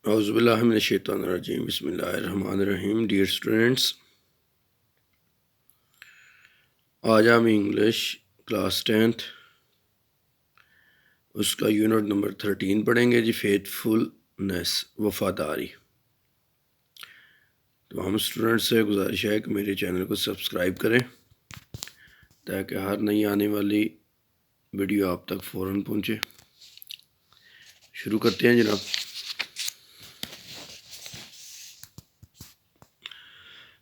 اعوذ باللہ من الشیطان الرجیم، بسم اللہ الرحمن الرحیم۔ ڈیئر اسٹوڈینٹس، آج ہم انگلش کلاس 10th اس کا یونٹ نمبر 13 پڑھیں گے جی، فیتھفلنس، وفاداری۔ تو ہم اسٹوڈنٹس سے گزارش ہے کہ میرے چینل کو سبسکرائب کریں تاکہ ہر نئی آنے والی ویڈیو آپ تک فوراً پہنچے۔ شروع کرتے ہیں جناب۔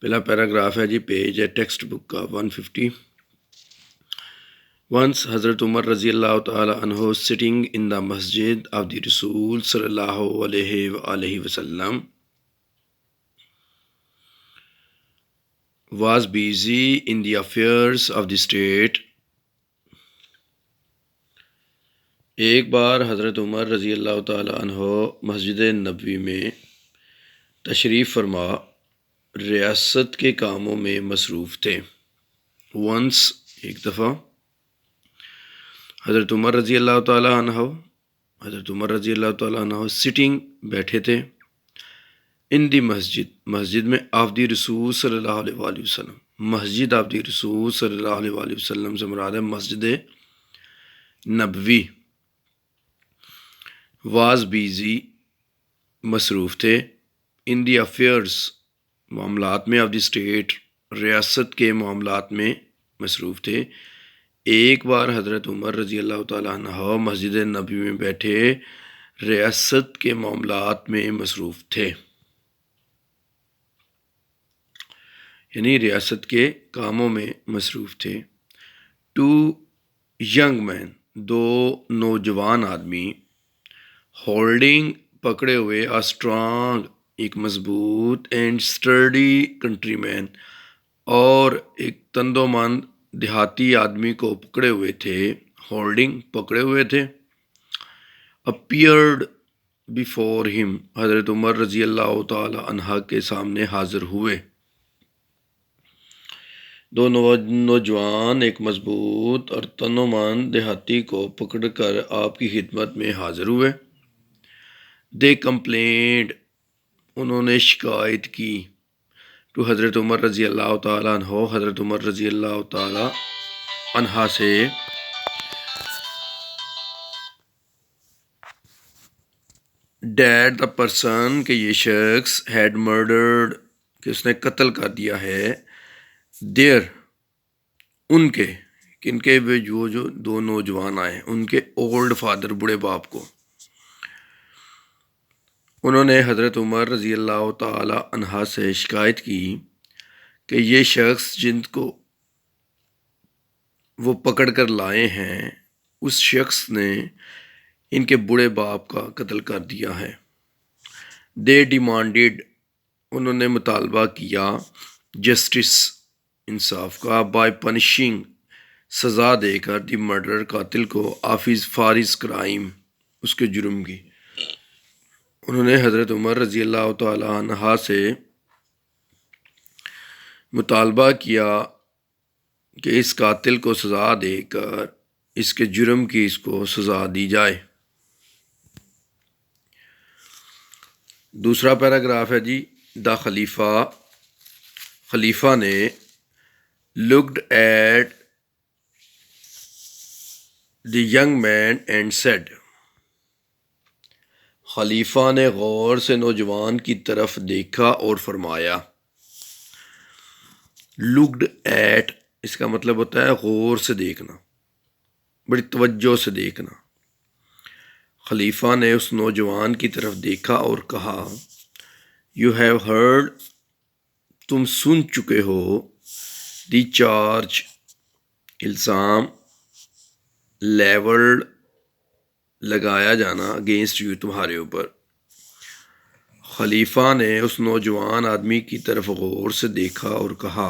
پہلا پیراگراف ہے جی، پیج ہے ٹیکسٹ بک کا 150۔ Once Hazrat Umar radiallahu ta'ala anhu sitting in the masjid of the Rasul sallallahu alayhi wasallam was busy in the affairs of the state. ایک بار حضرت عمر رضی اللہ تعالیٰ عنہ مسجد نبوی میں تشریف فرما ریاست کے کاموں میں مصروف تھے۔ ونس ایک دفعہ، حضرت عمر رضی اللہ تعالیٰ عنہ سٹنگ بیٹھے تھے، ان دی مسجد میں، آف دی رسول صلی اللہ علیہ وآلہ وسلم، مسجد آف دی رسول صلی اللہ علیہ وآلہ وسلم سے مراد ہے مسجد نبوی۔ واز بیزی مصروف تھے، ان دی افیئرس معاملات میں، آف دی اسٹیٹ ریاست کے معاملات میں مصروف تھے۔ ایک بار حضرت عمر رضی اللہ تعالیٰ عنہ مسجد نبوی میں بیٹھے ریاست کے معاملات میں مصروف تھے، یعنی ریاست کے کاموں میں مصروف تھے۔ ٹو ینگ مین، دو نوجوان آدمی، ہولڈنگ پکڑے ہوئے، آ اسٹرانگ ایک مضبوط، اینڈ اسٹرڈی کنٹری مین اور ایک تندومند دیہاتی آدمی کو پکڑے ہوئے تھے، ہولڈنگ پکڑے ہوئے تھے۔ اپیئرڈ بیفور ہم، حضرت عمر رضی اللہ تعالی عنہ کے سامنے حاضر ہوئے۔ دو نوجوان ایک مضبوط اور تنومند دیہاتی کو پکڑ کر آپ کی خدمت میں حاضر ہوئے۔ دے کمپلینڈ، انہوں نے شکایت کی، تو حضرت عمر رضی اللہ تعالیٰ عنہ، حضرت عمر رضی اللہ تعالیٰ عنہ سے، ڈیڈ دا پرسن، کہ یہ شخص، ہیڈ مرڈرڈ، کہ اس نے قتل کر دیا ہے، دیر، ان کے، کن کے، وہ جو دو نوجوان آئے ان کے اولڈ فادر، بڑے باپ کو۔ انہوں نے حضرت عمر رضی اللہ تعالی عنہ سے شکایت کی کہ یہ شخص جن کو وہ پکڑ کر لائے ہیں، اس شخص نے ان کے بڑے باپ کا قتل کر دیا ہے۔ دے ڈیمانڈیڈ، انہوں نے مطالبہ کیا، جسٹس، انصاف کا، بائی پنشنگ، سزا دے کر، دی مرڈر، قاتل کو، آفز فارز کرائم، اس کے جرم کی۔ انہوں نے حضرت عمر رضی اللہ تعالی عنہ سے مطالبہ کیا کہ اس قاتل کو سزا دے کر اس کے جرم کی اس کو سزا دی جائے۔ دوسرا پیراگراف ہے جی، دا خلیفہ نے looked at the young man and said, خلیفہ نے غور سے نوجوان کی طرف دیکھا اور فرمایا۔ لکڈ ایٹ، اس کا مطلب ہوتا ہے غور سے دیکھنا، بڑی توجہ سے دیکھنا۔ خلیفہ نے اس نوجوان کی طرف دیکھا اور کہا، یو ہیو ہرڈ، تم سن چکے ہو، دی چارج، الزام، لیولڈ، لگایا جانا، اگینسٹ یو، تمہارے اوپر۔ خلیفہ نے اس نوجوان آدمی کی طرف غور سے دیکھا اور کہا،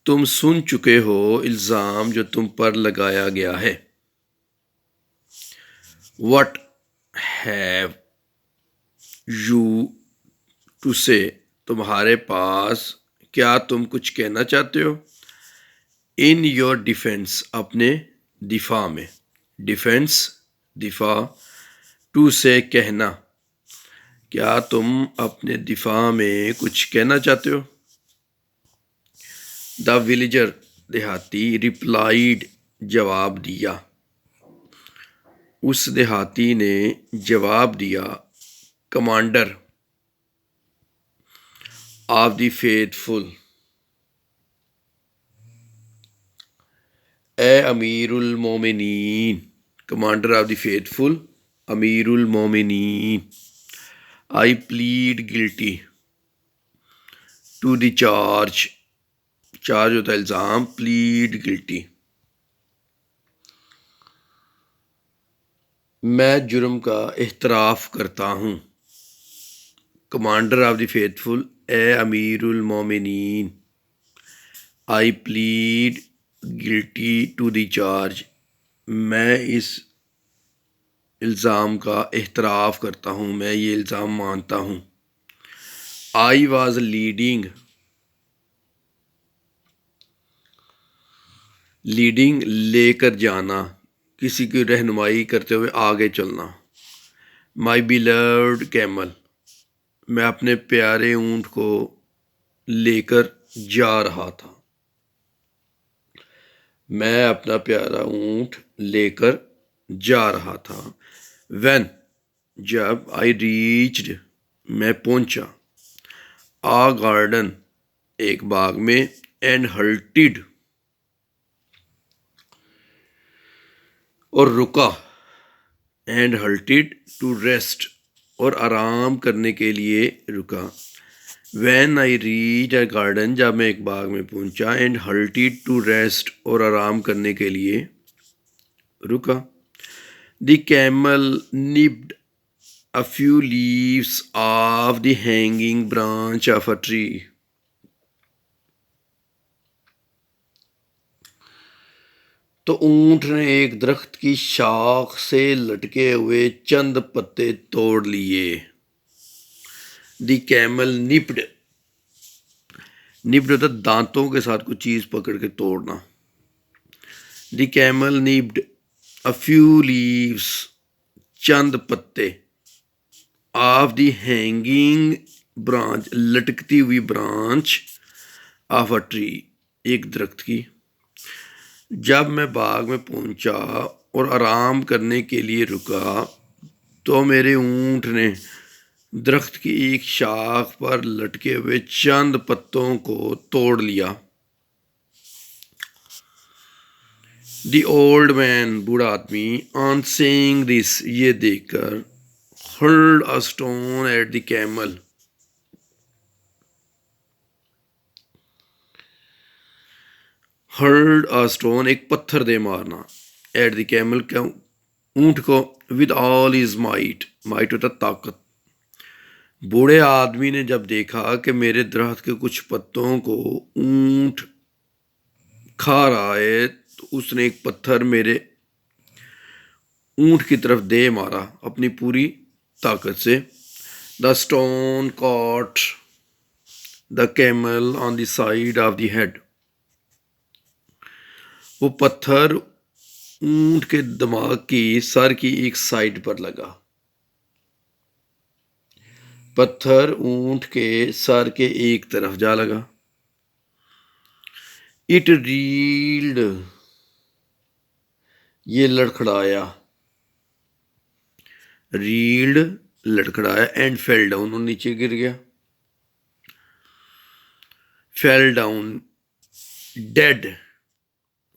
تم سن چکے ہو الزام جو تم پر لگایا گیا ہے۔ What have you to say، تمہارے پاس، کیا تم کچھ کہنا چاہتے ہو؟ In your defense، اپنے دفاع میں، ڈیفینس، دفاع، ٹو سے کہنا، کیا تم اپنے دفاع میں کچھ کہنا چاہتے ہو؟ دا ولیجر دیہاتی ریپلائیڈ جواب دیا، اس دیہاتی نے جواب دیا، کمانڈر آف دی فیتھفل، اے امیر المومنین، کمانڈر آف دی فیتھفل، امیر المومنین، I pleaded guilty to the charge, charge ہوتا ہے الزام، پلیڈ گلٹی، میں جرم کا اعتراف کرتا ہوں، کمانڈر آف دی فیتھفل، اے امیر المومنین، I pleaded guilty to the charge, میں اس الزام کا اعتراف کرتا ہوں، میں یہ الزام مانتا ہوں۔ آئی واز لیڈنگ، لیڈنگ لے کر جانا، کسی کی رہنمائی کرتے ہوئے آگے چلنا۔ مائی بیلوڈ کیمل، میں اپنے پیارے اونٹ کو لے کر جا رہا تھا، میں اپنا پیارا اونٹ لے کر جا رہا تھا۔ وین، جب، آئی ریچڈ، میں پہنچا، آ گارڈن، ایک باغ میں، اینڈ ہلٹیڈ، اور رکا، اینڈ ہلٹیڈ ٹو ریسٹ، اور آرام کرنے کے لیے رکا۔ When I reach a garden, جب میں ایک باغ میں پہنچا، اینڈ ہلٹیڈ ٹو ریسٹ، اور آرام کرنے کے لیے رکا۔ The camel nibbled a few leaves of the hanging branch of a tree, تو اونٹ نے ایک درخت کی شاخ سے لٹکے ہوئے چند پتے توڑ لیے۔ دی کیمل نپڈ، نپڈ ہوتا دانتوں کے ساتھ کوئی چیز پکڑ کے توڑنا۔ دی کیمل نپڈ اے فیو لیوز، چند پتے، آف دی ہینگنگ برانچ، لٹکتی ہوئی برانچ، آف اے ٹری، ایک درخت کی۔ جب میں باغ میں پہنچا اور آرام کرنے کے لیے رکا تو میرے اونٹ نے درخت کی ایک شاخ پر لٹکے ہوئے چند پتوں کو توڑ لیا۔ دی اولڈ مین، بوڑھا آدمی، آن سیئنگ دس، یہ دیکھ کر، hurled a stone at the camel, hurled a stone, ایک پتھر دے مارنا، ایٹ دی کیمل، اونٹ کو، with all his might, might ہوتا طاقت۔ بوڑھے آدمی نے جب دیکھا کہ میرے درخت کے کچھ پتوں کو اونٹ کھا رہا ہے تو اس نے ایک پتھر میرے اونٹ کی طرف دے مارا اپنی پوری طاقت سے۔ The stone cut the camel on the side of the head, وہ پتھر اونٹ کے دماغ کی، سر کی ایک سائڈ پر لگا، پتھر اونٹ کے سر کے ایک طرف جا لگا۔ اٹ ریلڈ، یہ لڑکھڑایا، ریلڈ لڑکھڑایا، اینڈ فیل ڈاؤن، اور نیچے گر گیا، فیل ڈاؤن، ڈیڈ،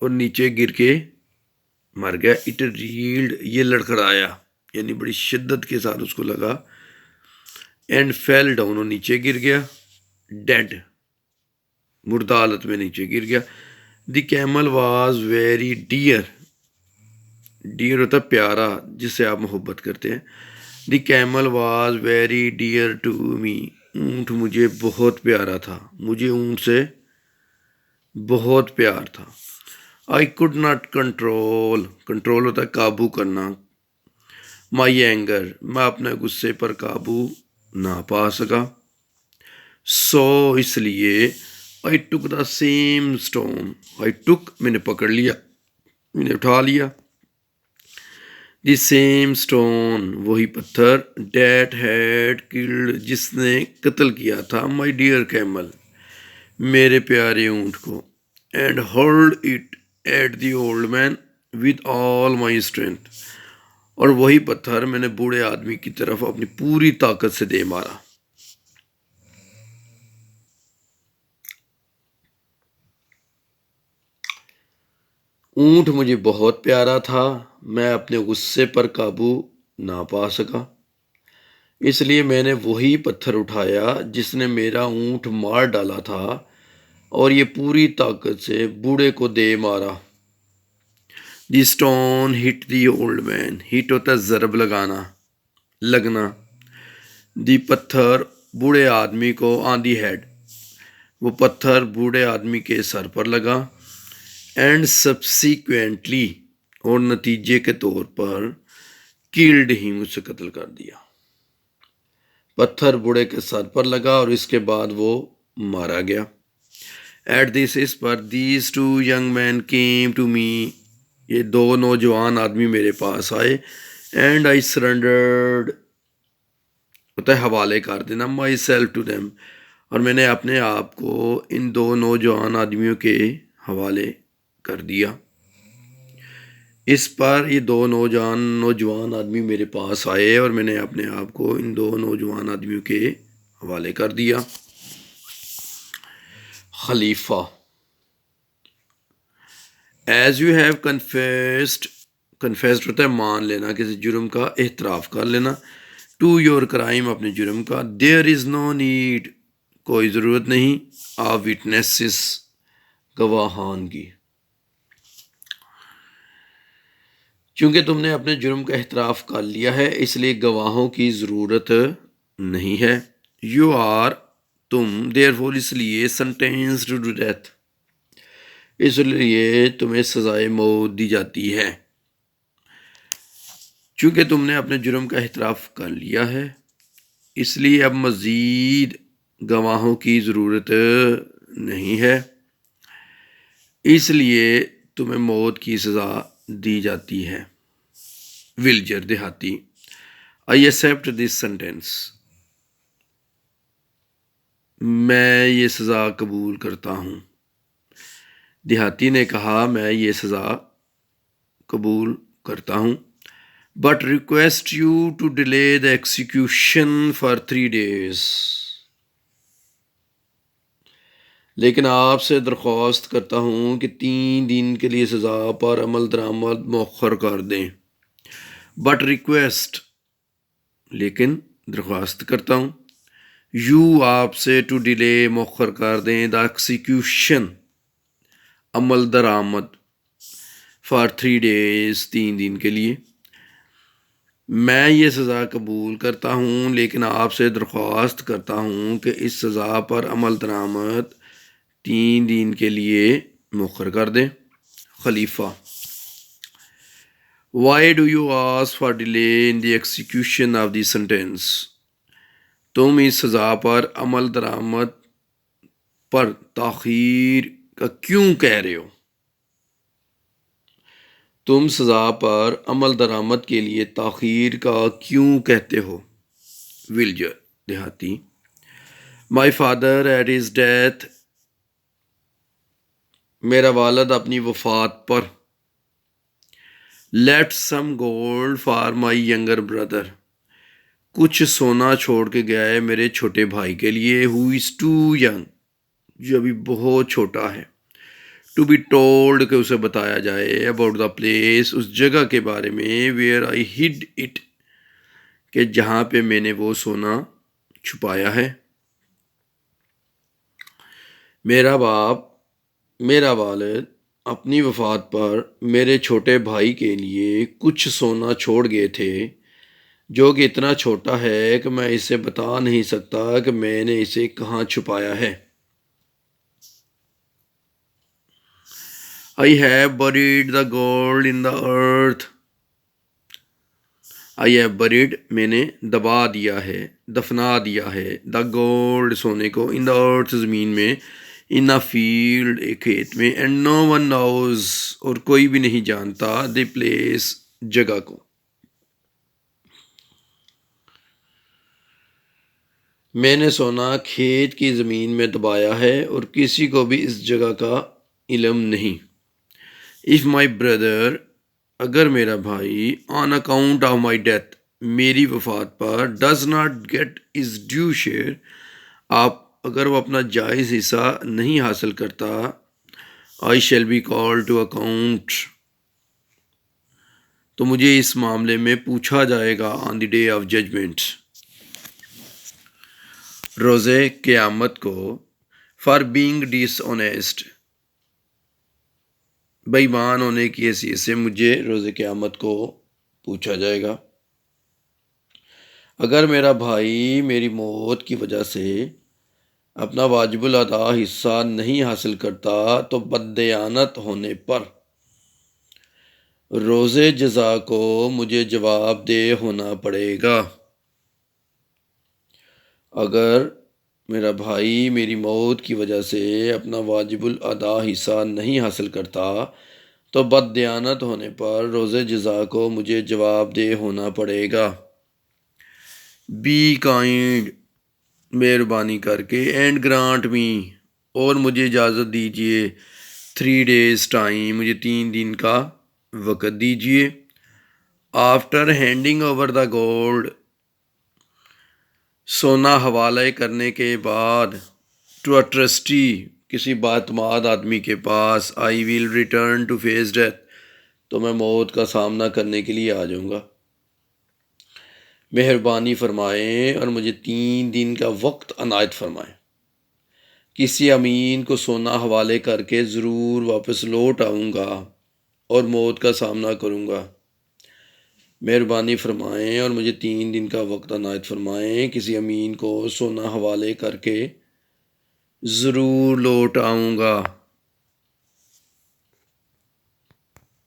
اور نیچے گر کے مر گیا۔ اٹ ریلڈ، یہ لڑکھڑایا، یعنی بڑی شدت کے ساتھ اس کو لگا، اینڈ فیل ڈاؤن، اور نیچے گر گیا، ڈیڈ، مردہ حالت میں نیچے گر گیا۔ The camel was very dear, dear ہوتا پیارا، جس سے آپ محبت کرتے ہیں۔ The camel was very dear to me, اونٹ مجھے بہت پیارا تھا، مجھے اونٹ سے بہت پیار تھا۔ I could not control, control ہوتا ہے قابو کرنا، مائی اینگر، میں اپنے غصے پر قابو نہ پا سکا۔ سو، اس لیے، آئی ٹک دا سیم اسٹون، آئی ٹک، میں نے پکڑ لیا، میں نے اٹھا لیا، دی سیم اسٹون، وہی پتھر، ڈیٹ ہیڈ کلڈ، جس نے قتل کیا تھا، مائی ڈیئر کیمل، میرے پیارے اونٹ کو، and hurled it at the old man with all my strength, اور وہی پتھر میں نے بوڑھے آدمی کی طرف اپنی پوری طاقت سے دے مارا۔ اونٹ مجھے بہت پیارا تھا، میں اپنے غصے پر قابو نہ پا سکا، اس لیے میں نے وہی پتھر اٹھایا جس نے میرا اونٹ مار ڈالا تھا، اور یہ پوری طاقت سے بوڑھے کو دے مارا۔ دی اسٹون ہٹ دی اولڈ مین، ہٹ ہوتا ہے ضرب لگانا، لگنا، دی پتھر بوڑھے آدمی کو، آن دی ہیڈ، وہ پتھر بوڑھے آدمی کے سر پر لگا، اینڈ سبسیکوینٹلی، اور نتیجے کے طور پر، کلڈ ہم، اسے قتل کر دیا۔ پتھر بوڑھے کے سر پر لگا اور اس کے بعد وہ مارا گیا۔ ایٹ دس، اس پر، these two young men came to me, یہ دو نوجوان آدمی میرے پاس آئے، اینڈ آئی سرنڈرڈ، ہوتا ہے حوالے کر دینا، مائی سیلف ٹو دیم، اور میں نے اپنے آپ کو ان دو نوجوان آدمیوں کے حوالے کر دیا۔ اس پر یہ دو نوجوان آدمی میرے پاس آئے اور میں نے اپنے آپ کو ان دو نوجوان آدمیوں کے حوالے کر دیا۔ خلیفہ، ایز یو ہیو کنفیسڈ ہوتا ہے مان لینا، کسی جرم کا اعتراف کر لینا، ٹو یور کرائم، اپنے جرم کا، دیر از نو نیڈ، کوئی ضرورت نہیں، آ وٹنسز، گواہان کی، چونکہ تم نے اپنے جرم کا اعتراف کر لیا ہے اس لیے گواہوں کی ضرورت نہیں ہے۔ یو آر، تم، دیر فور، اس لیے، سنٹینسڈ ٹو ڈیتھ، اس لیے تمہیں سزائے موت دی جاتی ہے، چونکہ تم نے اپنے جرم کا اعتراف کر لیا ہے اس لیے اب مزید گواہوں کی ضرورت نہیں ہے، اس لیے تمہیں موت کی سزا دی جاتی ہے۔ ولجر، دیہاتی، آئی ایکسیپٹ دس سینٹینس، میں یہ سزا قبول کرتا ہوں۔ دیہاتی نے کہا، میں یہ سزا قبول کرتا ہوں، but request you to delay the execution for 3 days، لیکن آپ سے درخواست کرتا ہوں کہ 3 دن کے لیے سزا پر عمل درآمد مؤخر کر دیں۔ بٹ ریکویسٹ، لیکن درخواست کرتا ہوں، یو، آپ سے، ٹو ڈیلے، مؤخر کر دیں، دا ایکسیکیوشن، عمل درآمد، فار 3 days، 3 دن کے لیے، میں یہ سزا قبول کرتا ہوں لیکن آپ سے درخواست کرتا ہوں کہ اس سزا پر عمل درآمد 3 دن کے لیے مؤخر کر دیں۔ خلیفہ، why do you ask for delay in the execution of the sentence, تم اس سزا پر عمل درآمد پر تاخیر کا کیوں کہہ رہے ہو؟ تم سزا پر عمل درآمد کے لیے تاخیر کا کیوں کہتے ہو؟ ولجر، دیہاتی، my father at his death, میرا والد اپنی وفات پر، left some gold for my younger brother, کچھ سونا چھوڑ کے گیا ہے میرے چھوٹے بھائی کے لیے، ہو از ٹو ینگ، جو ابھی بہت چھوٹا ہے، ٹو بی ٹولڈ، کہ اسے بتایا جائے، اباؤٹ دا پلیس، اس جگہ کے بارے میں، ویئر آئی ہڈ اٹ، کہ جہاں پہ میں نے وہ سونا چھپایا ہے۔ میرا والد اپنی وفات پر میرے چھوٹے بھائی کے لیے کچھ سونا چھوڑ گئے تھے جو کہ اتنا چھوٹا ہے کہ میں اسے بتا نہیں سکتا کہ میں نے اسے کہاں چھپایا ہے۔ I have buried the gold in the earth. I have buried، میں نے دبا دیا ہے، دفنا دیا ہے، the gold، سونے کو، in the earth، زمین میں، in a field، ایک کھیت میں، and no one knows، اور کوئی بھی نہیں جانتا، the place، جگہ کو۔ میں نے سونا کھیت کی زمین میں دبایا ہے اور کسی کو بھی اس جگہ کا علم نہیں۔ اف مائی بردر، اگر میرا بھائی، on account of my death, میری وفات پر، does not get his due share, اگر وہ اپنا جائز حصہ نہیں حاصل کرتا، I shall be called to account, تو مجھے اس معاملے میں پوچھا جائے گا on the day of judgment, روز قیامت کو، فار بینگ ڈس آنیسٹ، بے ایمان ہونے کی حیثیت سے مجھے روز قیامت کو پوچھا جائے گا۔ اگر میرا بھائی میری موت کی وجہ سے اپنا واجب الادا حصہ نہیں حاصل کرتا تو بددیانت ہونے پر روز جزا کو مجھے جواب دہ ہونا پڑے گا۔ اگر میرا بھائی میری موت کی وجہ سے اپنا واجب الادا حصہ نہیں حاصل کرتا تو بددیانت ہونے پر روز جزا کو مجھے جواب دہ ہونا پڑے گا۔ بی کائنڈ، مہربانی کر کے، اینڈ گرانٹ می، اور مجھے اجازت دیجیے، 3 days ٹائم، مجھے 3 دن کا وقت دیجیے، after handing over the gold, سونا حوالے کرنے کے بعد، ٹو اے ٹرسٹی، کسی باعتماد آدمی کے پاس، I will return to face death, تو میں موت کا سامنا کرنے کے لیے آ جاؤں گا۔ مہربانی فرمائیں اور مجھے 3 دن کا وقت عنایت فرمائیں۔ کسی امین کو سونا حوالے کر کے ضرور واپس لوٹ آؤں گا اور موت کا سامنا کروں گا۔ مہربانی فرمائیں اور مجھے 3 دن کا وقت عنایت فرمائیں۔ کسی امین کو سونا حوالے کر کے ضرور لوٹ آؤں گا۔